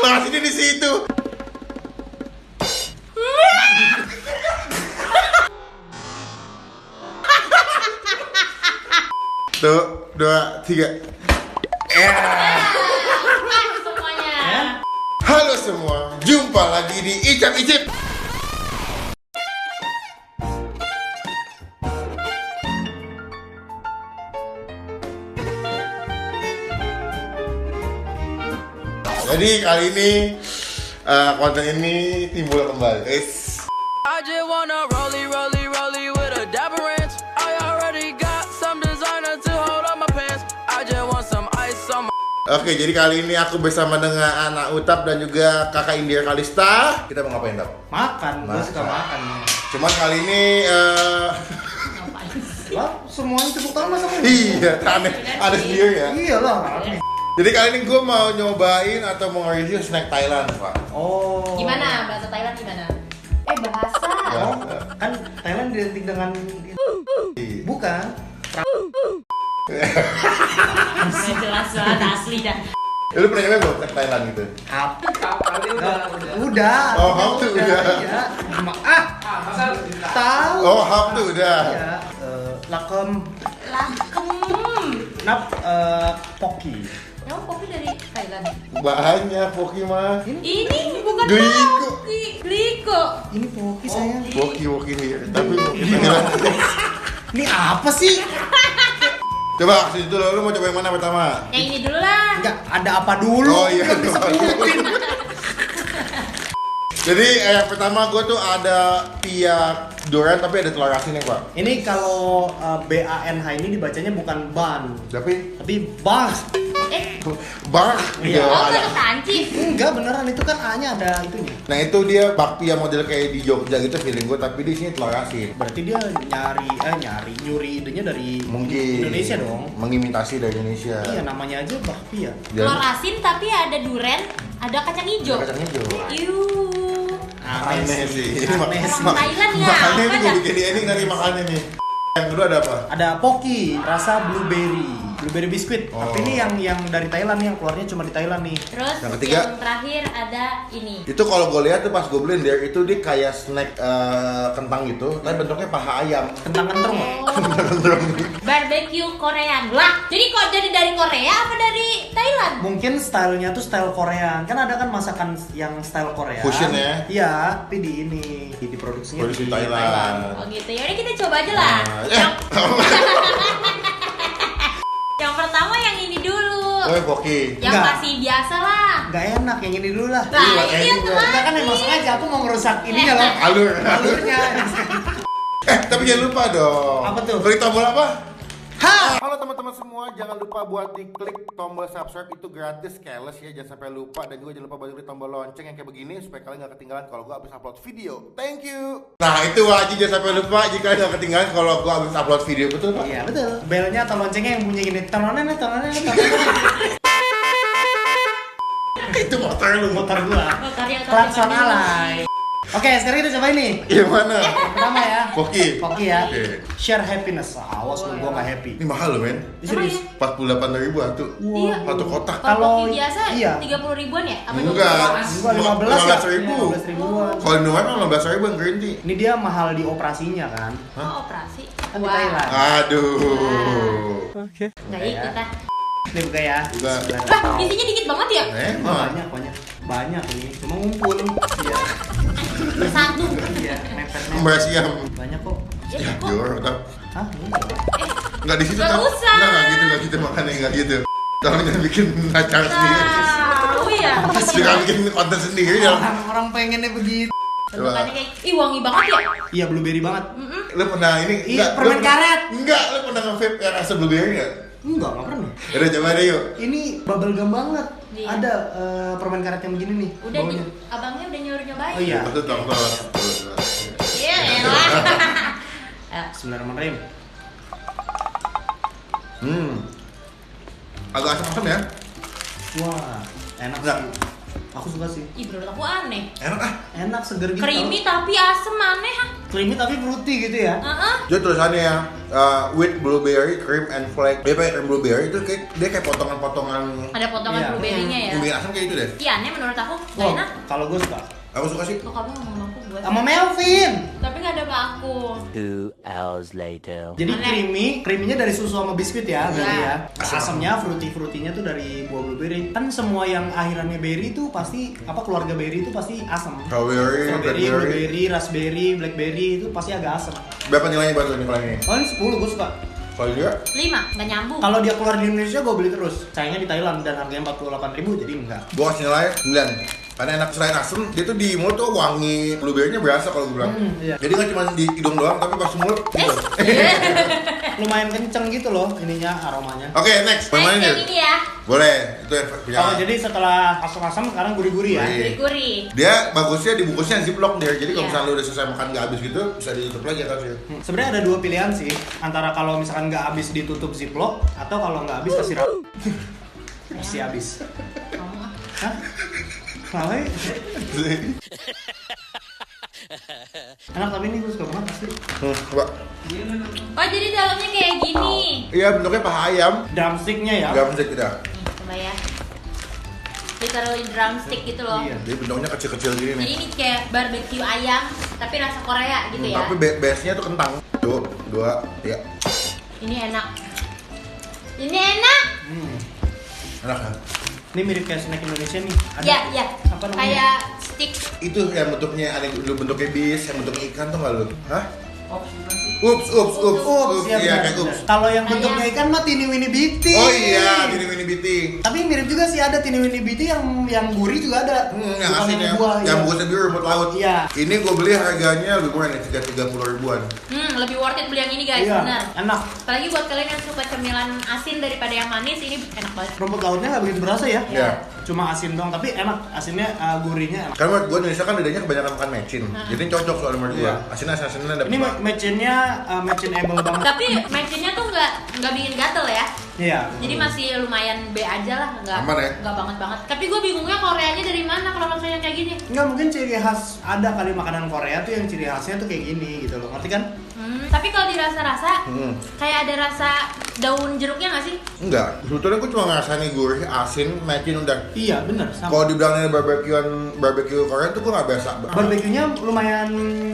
Lokasinya di situ. Tuh, 2, 3. Semuanya. Halo semua, jumpa lagi di Icap Icip. Jadi kali ini konten ini timbul kembali, guys. I just wanna rollie with a dapper ranch. I already got some designer to hold on my pants. I just want some ice on my. Oke, jadi kali ini aku bersama dengan anak Utap dan juga kakak India Kalista. Kita mau ngapain, Tap? Makan, gue suka makan. Cuman kali ini Lah, semuanya tepuk tangan masa kan? iya, aneh sendiri ya. Iya lah. Jadi kali ini gue mau nyobain atau mau nge-review snack Thailand, Pak. Oh. Gimana bahasa Thailand gimana? Bahasa. Oh, kan Thailand identik dengan bukan. Nggak jelas banget asli dah. Lu pernah nyobain belum snack Thailand gitu? Udah. Oh, hap tuh udah. Iya. Tahu. Oh, hap tuh udah. Iya. Lakem, Lakem. nap, poki. Yang kopi dari Thailand. Banyak Poki mah. Ini bukan Gliko. kopi. Gliko. Ini poki sayang. Poki nih, tapi Poki Thailand. Ini apa sih? Coba kasih dulu, lu mau coba yang mana pertama? Yang ini dulu lah. Enggak, ada apa dulu? Oh iya, Belum disebutin. Jadi yang pertama gue tuh ada pia durian tapi ada telur asin ya, Pak. Ini kalau BANH ini dibacanya bukan ban, Tapi bang. bar. Iya. Oh, itu Prancis. Enggak, beneran itu kan A-nya ada itunya. Nah itu dia bakpia model kayak di Jogja gitu feeling gue, tapi di sini telur asin. Berarti dia nyuri idenya dari Mungkin Indonesia dong. mengimitasi dari Indonesia. Iya, namanya aja bakpia. Telur asin tapi ada duren, ada kacang hijau. Kacang hijau. Aneh sih. Aneh sih. Thailand ya, Makanya ini apa gue dah? bikin ini nanti makannya nih. Yang kedua ada apa? Ada poki, rasa blueberry biskuit. Oh. Tapi ini yang dari Thailand nih, yang keluarnya cuma di Thailand nih. Terus Yang ketiga? yang terakhir ada ini. Itu kalau gue lihat tuh pas gue beliin dia itu dia kayak snack kentang gitu, tapi bentuknya paha ayam. Kentang kentrung. Oh, barbecue Korean. Lah, jadi kok jadi dari Korea apa dari Thailand? Mungkin stylenya tuh style Korean. Kan ada kan masakan yang style Korea. Fusion ya? Iya, tapi di diproduksinya Produksi di Thailand. Oh gitu. Yaudah kita coba aja lah. Yang pertama yang ini dulu. Oh, Poki. Yang Enggak. masih biasa lah. Nggak enak, yang ini dulu lah. Nah, Iya, ini yang Enggak kan emang sengaja aku mau ngerusak ininya loh. Alurnya. Tapi jangan lupa dong. Apa tuh? Klik tombol apa? Ha! Halo teman-teman semua, jangan lupa buat diklik tombol subscribe, itu gratis, careless ya, jangan sampai lupa. Dan juga jangan lupa buat klik tombol lonceng yang kayak begini supaya kalian gak ketinggalan kalau gue habis upload video. Thank you. Nah itu wajib jangan sampai lupa jika kalian gak ketinggalan kalau gue habis upload video, betul Pak? Iya betul. Belnya atau loncengnya yang bunyi gini. Tononen. Itu motor lu. Motor gua. Oh, karya Klakson alay. Oke, sekarang kita coba ini. Yang mana? Pertama ya. Poki. Poki ya. Oke. Share happiness. Awas lu gua nggak happy. Ini mahal loh men. Serius. 48.000 satu. Iya. Satu kotak. Kalau Kalau kopi biasa iya. 30 ribuan ya? Apa Enggak. 20 ribuan? Gua 15 ya. 15.000. 15 ribuan. Kalau di Nuan 15.000 yang green tea. Ini dia mahal di operasinya kan. Oh, operasi. Kan di Thailand. Aduh. Nggak ikut ah. Ini buka ya. Buka. Lah, isinya dikit banget ya? Emang. Banyak ini. Cuma ngumpul. Iya. Bersatu. Iya, mepet. Mbak Siam. Banyak kok. Ya, jor, Tap. Hah? Enggak. Enggak di situ, Nggak Tap. usah. Enggak gitu makanya enggak gitu. Tolong jangan bikin acara sendiri. Tahu ya. Jangan bikin konten sendiri ya. Orang pengennya begitu. Bentukannya kayak, ih wangi banget ya? Iya, blueberry banget. Lu pernah ini? Iya, permen karet. Enggak, lu pernah nge-vape yang rasa blueberry enggak? Enggak pernah. Udah coba deh yuk. Ini bubble gum banget. Iya. Ada permen karet yang begini nih. Udah di, baunya. abangnya udah nyuruh nyobain. Oh iya. Itu tombol. Iya, elah. Bismillahirrahmanirrahim. Agak asam-asam ya? Wah, enak Enggak. sih. Aku suka sih. Ih, menurut aku aneh. Enak ah. Enak, seger gitu. Creamy tapi asem, aneh ah. Creamy tapi fruity gitu ya. Jadi tulisannya ya, with blueberry, cream and flake. Dia pakai cream blueberry itu kayak dia kayak potongan-potongan Ada potongan Iya. blueberry-nya ya. yang bikin asam kayak itu deh. Iya, aneh menurut aku. Gak Wah, enak. kalau gue suka. Aku suka sih. Kok kamu ngomong aku buat? Sama Melvin. Tapi gak ada sama aku. 2 hours later. Jadi Aneh. creamy-nya dari susu sama biskuit ya, berarti Iya. ya. Asamnya, fruity-fruitynya tuh dari buah blueberry. Kan semua yang akhirannya berry itu pasti keluarga berry itu pasti asam. Strawberry, Strawberry, blackberry. blueberry, raspberry, blackberry itu pasti agak asam. Berapa nilainya buat lo nih kalau ini? Oh, ini 10 gue suka. Kalau dia 5, gak nyambung. Kalau dia keluar di Indonesia gue beli terus. Sayangnya di Thailand dan harganya 48.000 jadi enggak. gua kasih nilai 9. Karena enak selain asem, dia tuh di mulut tuh wangi blueberry-nya berasa kalau gue bilang. Iya. Jadi nggak cuma di hidung doang, tapi pas mulut gitu. Lumayan kenceng gitu loh ininya aromanya. Oke, next. Main Yang ini ya, Boleh. Itu yang punya. Oh, jadi setelah asam-asam sekarang gurih-gurih ya. Gurih. gurih. Dia bagusnya dibungkusnya ziplock dia. Jadi kalau Iya. misalnya lu udah selesai makan nggak habis gitu, bisa ditutup lagi atasnya. Sebenarnya ada dua pilihan sih, antara kalau misalkan nggak habis ditutup ziplock atau kalau nggak habis kasih kasih habis. Kamu ah. Hah? Ngapain? Enak tapi ini gue suka banget asli. Coba. Oh, jadi dalamnya kayak gini. Iya, bentuknya paha ayam. Drumsticknya ya. Nggak mesti tidak. Coba ya. Ditaruh di drumstick gitu loh. Iya. Jadi bentuknya kecil-kecil gini Jadi nih. ini kayak barbecue ayam, tapi rasa Korea gitu ya. Tapi base-nya tuh kentang. Tuh, 2, 3. Ini enak. Ini enak. Enak kan? Ini mirip kayak snack Indonesia nih. Ada Ya, ya. apa namanya? Kayak stick. Itu yang bentuknya ada dulu bentuknya bis, yang bentuknya ikan tuh nggak lu? Hah? Ops, bukan sih? Ups. Iya, Iya, benar, kayak benar. ups. Kalau yang bentuknya ikan mah Tini Winnie Biti. Oh iya, gini biti. Tapi mirip juga sih ada Tini Winnie Biti yang gurih juga ada. Yang Bukan asin ya, buah, yang iya. bungkusnya biru rumput laut. Iya. Ini gue beli harganya lebih murah nih, 30 ribuan. Lebih worth it beli yang ini guys, Iya, benar. enak. Apalagi buat kalian yang suka cemilan asin daripada yang manis, ini enak banget. Rumput lautnya nggak begitu berasa ya. Iya. Cuma asin doang, tapi enak. Asinnya gurihnya enak. Karena menurut gue Indonesia kan lidahnya kebanyakan makan mecin, jadi cocok soalnya menurut gue. Iya. Asin-asinnya dapet. Ini matchinnya matchinable banget. Tapi matchingnya tuh nggak bikin gatel ya. Iya. Jadi masih lumayan B aja lah, Aman ya? nggak banget. Tapi gue bingungnya Koreanya dari mana kalau rasanya kayak gini. Nggak mungkin ciri khas ada kali makanan Korea tuh yang ciri khasnya tuh kayak gini gitu loh. Ngerti kan? Tapi kalau dirasa-rasa, Hmm. kayak ada rasa daun jeruknya nggak sih? Enggak, sebetulnya gue cuma ngerasain nih gurih, asin, mecin udah. Iya, bener. Sama. Kalau dibilangnya barbecue Korea tuh gue nggak biasa. Barbeque-nya lumayan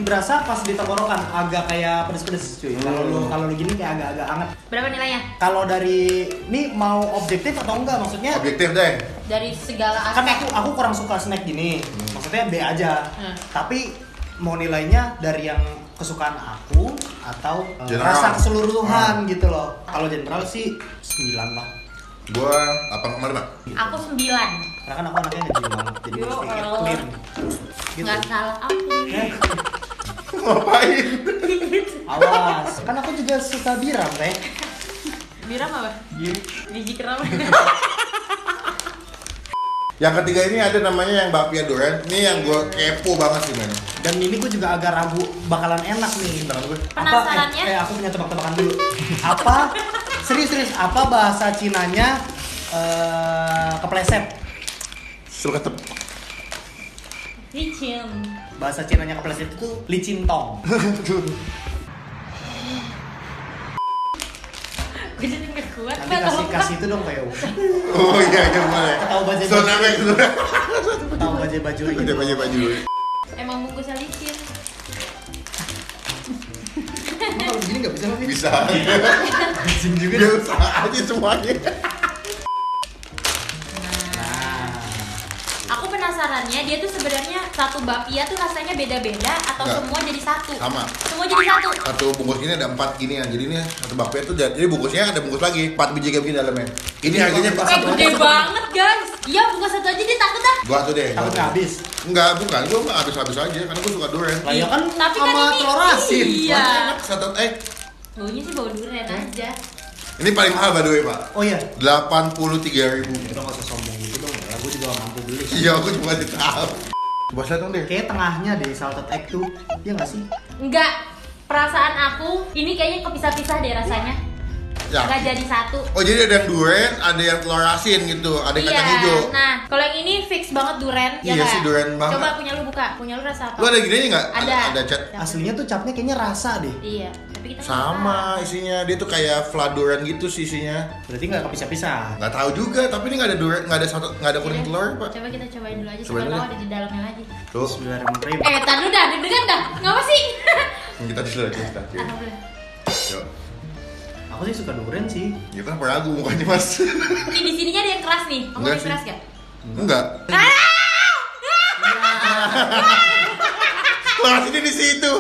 berasa pas di tenggorokan, agak kayak pedes-pedes cuy. Kalau lu gini kayak agak-agak hangat. Berapa nilainya? Kalau dari ini mau objektif atau enggak maksudnya? Objektif deh. Dari segala Kan aspek. aku kurang suka snack gini. Maksudnya B aja. Hmm. Tapi mau nilainya dari yang kesukaan aku atau General. rasa keseluruhan gitu loh. Kalau general sih 9 lah. Gue 8,5. Aku 9. Karena kan aku anaknya ngejim banget, jadi Yo, mesti kayak Allah. clear. Gitu. Nggak salah aku. Ngapain? Awas, kan aku juga suka biram, teh. Biram apa? Biji keram. Yang ketiga ini ada namanya yang bakpia durian. Ini yang gue kepo banget sih men. Dan ini gue juga agak ragu bakalan enak nih. Tangan gue. Penasarannya? Aku punya tebak-tebakan dulu. Apa? Serius, apa bahasa Cinanya kepleset? Sulketep. Licin. Bahasa Cinanya kepleset itu licintong. Gue jadi nggak kuat. Nanti kasih itu dong kayak Oh iya boleh. Tahu baju Sonabek tahu baju gitu. Udah baju. Emang bungkusnya licin. Emang kalau begini nggak bisa lebih. Bisa. Licin juga. Dia usaha aja semuanya. Nah, Aku penasarannya dia tuh sebenarnya satu bakpia tuh rasanya beda-beda atau Nggak. semua jadi satu? Sama. Semua jadi satu. Satu bungkus ini ada 4 ginian. Jadi ini satu bakpia tuh jadi bungkusnya ada bungkus lagi 4 biji kayak begini dalamnya. Ini harganya pas Gede banget guys. Iya buka satu aja dia takut ah. Gua tuh deh. takut nggak habis. Enggak, bukan. Gua mah habis-habis aja karena gua suka durian. Lah ya kan Tapi kan sama ini- telur asin. Iya. Enak satu Baunya sih bau durian aja. Ini paling mahal by the way, Pak. Oh iya. 83.000. Udah nggak usah sombong gitu dong. Ya, gue juga nggak mampu beli. Iya, aku cuma tahu. Coba lihat dong deh. Kayak tengahnya deh salted egg tuh. Iya nggak sih? Enggak. Perasaan aku ini kayaknya kepisah-pisah deh rasanya. Ya. nggak jadi satu. Oh jadi ada yang durian, ada yang telur asin gitu, ada yang kacang hijau. Nah kalau yang ini fix banget durian. Iya nggak? sih, durian banget. Coba punya lu buka, punya lu rasa apa? Lu ada gininya nggak? Ada. Ada cat. Aslinya tuh capnya kayaknya rasa deh. Iya, tapi kita nggak Sama tahu. isinya, dia tuh kayak fladuran gitu sih isinya. Berarti nggak kepisah-pisah. Nggak tahu juga, tapi ini nggak ada durian, nggak ada kuning telur pak. Coba kita cobain dulu aja, Cobain siapa dulu tahu deh. ada di dalamnya lagi. Tuh, Bismillahirrahmanirrahim. Tar dulu dah, deg-degan dah. Ngapa sih? kita di sini kita. Alhamdulillah. Yuk, Aku sih suka durian sih. kita beragu mukanya mas. Ini di sininya ada yang keras nih. Kamu Enggak yang sih. keras gak? Enggak. Telur asinnya di situ.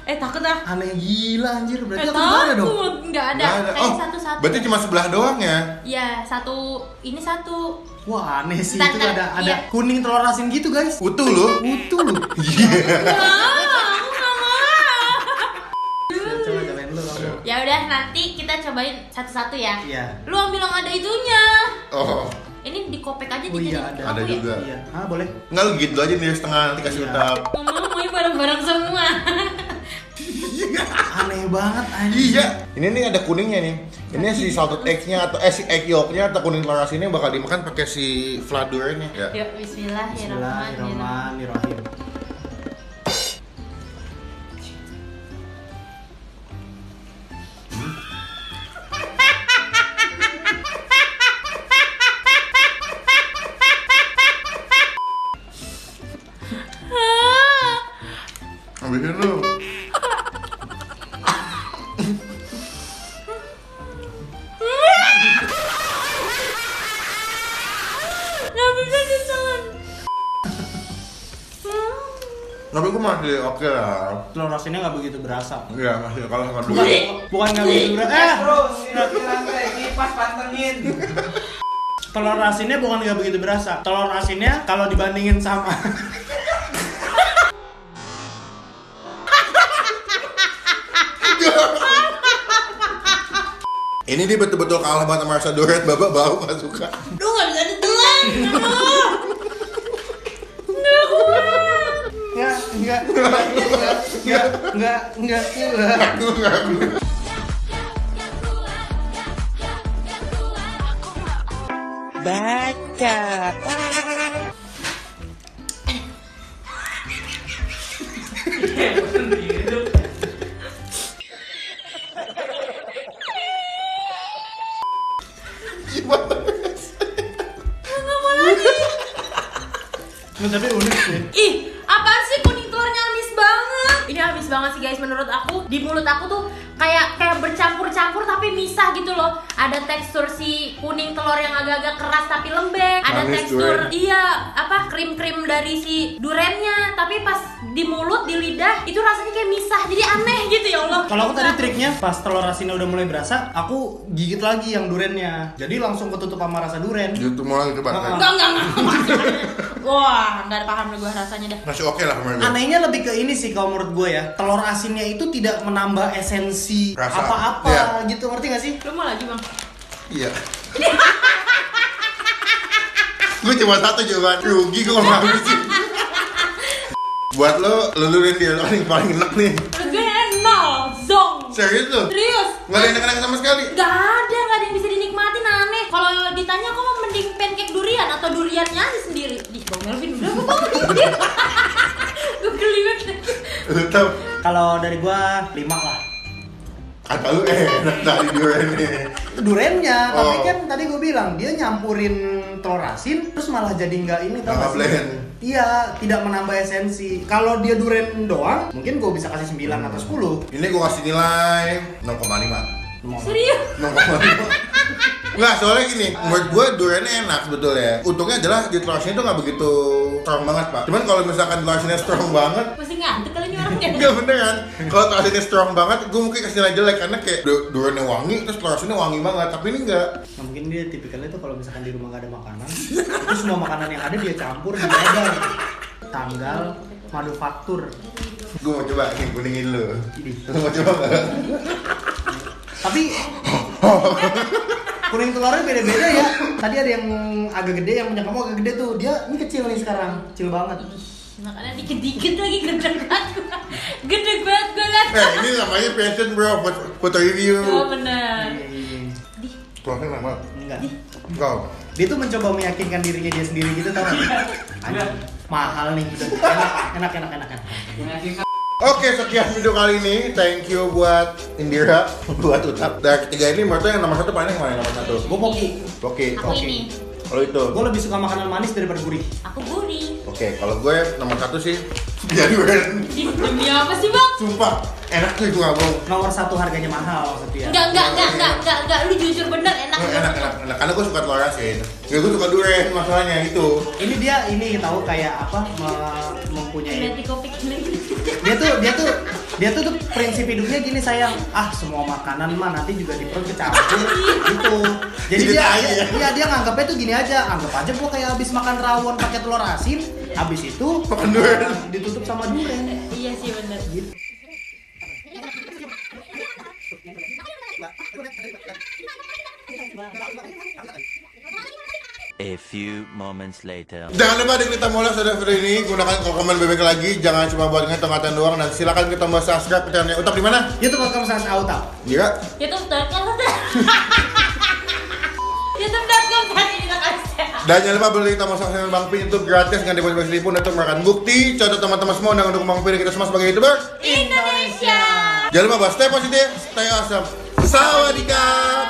Takut ah. Aneh gila anjir, berarti aku juga ada dong. Takut, nggak ada. Nggak ada. Kayak Oh, satu-satu. berarti cuma sebelah doang ya? Iya, satu. Ini satu. Wah aneh sih, Bentar, itu bentar. ada Iya. kuning telur asin gitu guys. Utuh loh. Utuh loh. Aku nggak mau. Coba cobain dulu kamu. Ya udah, nanti kita cobain satu-satu ya. Iya. Lu ambil yang ada itunya. Oh, Ini dikopek aja Oh iya, dijadiin ada lampu ya? juga. Iya. Ah boleh. Enggak lu gitu aja nih setengah nanti kasih Iya. utap. Ngomong-ngomongnya bareng-bareng semua. Aneh banget anjir. Iya. Ini nih ada kuningnya nih. Ini si salted egg-nya atau si egg yolk-nya atau kuning telur asinnya bakal dimakan pakai si fladurannya ya. Yuk, bismillahirrahmanirrahim. Bismillahirrahmanirrahim. Habisin lu. Nggak bisa ditelan. Tapi gue masih oke lah. Telur asinnya nggak begitu berasa. Iya, masih kalah sama dulu. Bukan nggak begitu berasa. Terus, ini pas pantengin. Telur asinnya bukan nggak begitu berasa. Telur asinnya kalau dibandingin sama Ini dia betul-betul kalah banget sama rasa durian, Bapak bau gak suka. Lu nggak bisa ditelan. enggak. Aku nggak. Gimana? Nah, tapi unik sih. Ih, apaan sih kuning telurnya amis banget? Ini amis banget sih guys, menurut aku. Di mulut aku tuh kayak bercampur-campur tapi misah gitu loh. Ada tekstur si kuning telur yang agak-agak keras tapi lembek. Ada Manis tekstur durian. iya, apa krim-krim dari si durennya. Tapi pas di mulut, di lidah itu rasanya kayak misah. Jadi aneh gitu ya Allah. Kalau aku tadi triknya pas telur asinnya udah mulai berasa, aku gigit lagi yang durennya. Jadi langsung ketutup sama rasa duren. Gitu mulai coba. Enggak. Wah, nggak paham gue rasanya dah. Masih oke lah kemarin. Anehnya lebih ke ini sih kalau menurut gue ya. Telur asinnya itu tidak menambah esensi Rasa. apa-apa Iya. gitu, ngerti gak sih? Lu mau lagi bang? Iya. Gue cuma satu jawaban, rugi gue ngomong habisin. Buat lo lulurin dia lo yang paling enak nih. Gue nol, zong. Serius lo? Serius? Nggak ada enak-enak sama sekali? Gak ada yang bisa dinikmatin, aneh. Kalau ditanya kok mau mending pancake durian atau duriannya aja sendiri. Di Bang Melvin udah apa banget dia. Gue geli banget. Lo tau? Kalau dari gue 5 lah. Kata lu enak dari duriannya. Durennya, tapi Oh. kan tadi gue bilang dia nyampurin telur asin terus malah jadi nggak ini tau Nggak gak sih? blend. Iya, tidak menambah esensi. Kalau dia duren doang, mungkin gue bisa kasih 9 atau 10. Ini gue kasih nilai 0,5. Serius? 0,5. Nggak, soalnya gini, menurut gue duriannya enak sebetulnya. Untungnya adalah di telur asinnya tuh nggak begitu strong banget pak. Cuman kalau misalkan telur asinnya strong banget, Masih ngantuk kali ini orangnya. enggak beneran. Kalau telur asinnya strong banget, gue mungkin kasih nilai jelek karena kayak duriannya wangi, terus telur asinnya wangi banget. Tapi ini enggak. Nah, mungkin dia tipikalnya tuh kalau misalkan di rumah gak ada makanan, itu semua makanan yang ada dia campur di edar. Tanggal manufaktur. Gue mau coba nih kuningin lu. Ini. Lu mau coba nggak? Tapi kuning telurnya beda-beda ya. Tadi ada yang agak gede, yang punya kamu agak gede tuh. Dia ini kecil nih sekarang, kecil banget. Makanya dikit-dikit lagi gede banget. Gede banget gue liat. Ini namanya passion bro, foto review. Oh bener. Prosesnya enak banget. Enggak. Enggak. Dia tuh mencoba meyakinkan dirinya dia sendiri gitu tau gak? Anjing, mahal nih gitu. Enak. Meyakinkan. Oke, sekian video kali ini. Thank you buat Indira, buat Utap. Dan ketiga ini menurut lo yang nomor satu paling yang mana nomor satu? Gue Poki. Oke. Aku ini. Kalau itu? Gue lebih suka makanan manis daripada gurih. Aku gurih. Oke, kalau gue nomor satu sih jadi durian. Demi apa sih bang? Sumpah, enak tuh itu nggak bohong. Nomor satu harganya mahal maksudnya. Enggak, lu jujur bener enak. Enak. Karena gue suka telur asin. Ya gue suka durian masalahnya itu. Ini dia tahu kayak apa mempunyai. Dia tuh prinsip hidupnya gini sayang. Semua makanan mah nanti juga di perut kecampur gitu. Jadi dia nganggapnya tuh gini aja. Anggap aja gua kayak habis makan rawon pakai telur asin, habis itu makan durian ditutup sama durian. Iya sih bener. Gitu. A few moments later. Jangan lupa diklik tombol like pada video ini, gunakan kol komen bebek lagi, jangan cuma buat ngatain doang, dan silakan klik tombol subscribe ke channelnya Utap di mana? YouTube.com /Utap. Iya. YouTube.com Dan jangan lupa beli tombol subscribe Bang Pin itu gratis, nggak dibayar sedikit pun untuk merupakan bukti. Contoh teman-teman semua untuk mendukung Bang Pin kita semua sebagai YouTuber Indonesia. Jangan lupa stay positif, stay awesome. Sawadika.